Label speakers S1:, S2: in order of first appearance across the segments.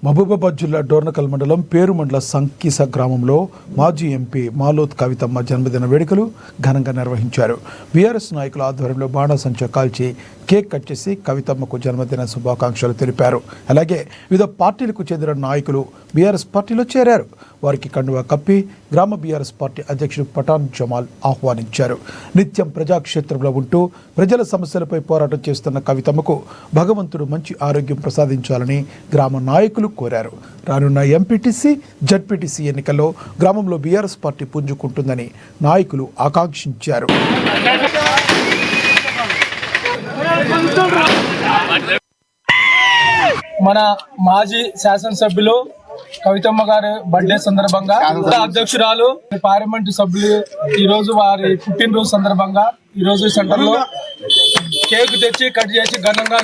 S1: మహబూబాబాద్ జిల్లా డోర్నకల్ మండలం పేరుమండల సంకీస గ్రామంలో మాజీ ఎంపీ మాలోత్ కవితమ్మ జన్మదిన వేడుకలు ఘనంగా నిర్వహించారు. బీఆర్ఎస్ నాయకుల ఆధ్వర్యంలో బాణాసంచా కాల్చి కేక్ కట్ చేసి కవితమ్మకు జన్మదిన శుభాకాంక్షలు తెలిపారు. అలాగే వివిధ పార్టీలకు చెందిన నాయకులు బీఆర్ఎస్ పార్టీలో చేరారు. వారికి కండువా కప్పి గ్రామ బీఆర్ఎస్ పార్టీ అధ్యక్షుడు పఠాన్ జమాల్ ఆహ్వానించారు. నిత్యం ప్రజాక్షేత్రంలో ఉంటూ ప్రజల సమస్యలపై పోరాటం చేస్తున్న కవితమ్మకు భగవంతుడు మంచి ఆరోగ్యం ప్రసాదించాలని గ్రామ నాయకులు కోరారు. రానున్న ఎంపీటీసీ, జడ్పీటీసీ ఎన్నికల్లో గ్రామంలో బీఆర్ఎస్ పార్టీ పుంజుకుంటుందని నాయకులు ఆకాంక్షించారు.
S2: మన మాజీ శాసనసభ్యులు కవితమ్మ గారి బర్త్డే సందర్భంగా అధ్యక్షురాలు పార్లమెంటు సభ్యులు ఈ రోజు వారి పుట్టినరోజు సందర్భంగా ఈ రోజు సెంటర్ లో కేక్ తెచ్చి కట్ చేసి ఘనంగా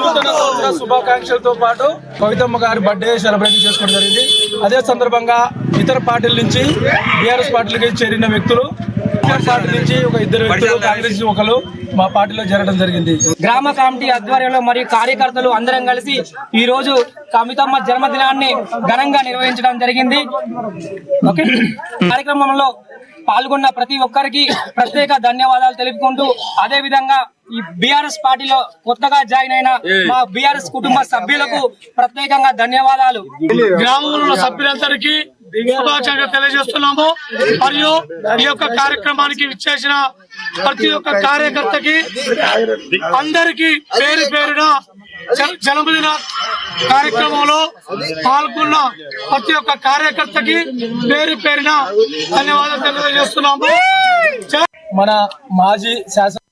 S2: నూతన సంవత్సర శుభాకాంక్షలతో పాటు కవితమ్మ గారి బర్త్డే సెలబ్రేషన్ చేసుకోవడం జరిగింది. అదే సందర్భంగా ఇతర పార్టీల నుంచి బీఆర్ఎస్ పార్టీలకి చేరిన వ్యక్తులు పార్టీ నుంచి ఒక ఇద్దరు వ్యక్తులు, కాంగ్రెస్ ఒకరు మా పార్టీలో చేరడం జరిగింది.
S3: గ్రామ కమిటీ ఆధ్వర్యంలో మరియు కార్యకర్తలు అందరం కలిసి ఈ రోజు కవితమ్మ జన్మదినాన్ని ఘనంగా నిర్వహించడం జరిగింది. కార్యక్రమంలో పాల్గొన్న ప్రతి ఒక్కరికి ప్రత్యేక ధన్యవాదాలు తెలుపుకుంటూ, అదే విధంగా ఈ బీఆర్ఎస్ పార్టీలో కొత్తగా జాయిన్ అయిన మా బీఆర్ఎస్ కుటుంబ సభ్యులకు ప్రత్యేకంగా ధన్యవాదాలు.
S2: గ్రామంలో సభ్యులందరికీ శుభాకాంక్షలు తెలియజేస్తున్నాము. మరియు ఈ యొక్క కార్యక్రమానికి విచ్చేసిన ప్రతి ఒక్క కార్యకర్తకి అందరికీ పేరు పేరున జన్మదిన కార్యక్రమంలో పాల్గొన్న ప్రతి ఒక్క కార్యకర్తకి పేరు పేరున ధన్యవాదాలు తెలియజేస్తున్నాము. మన మాజీ శాసన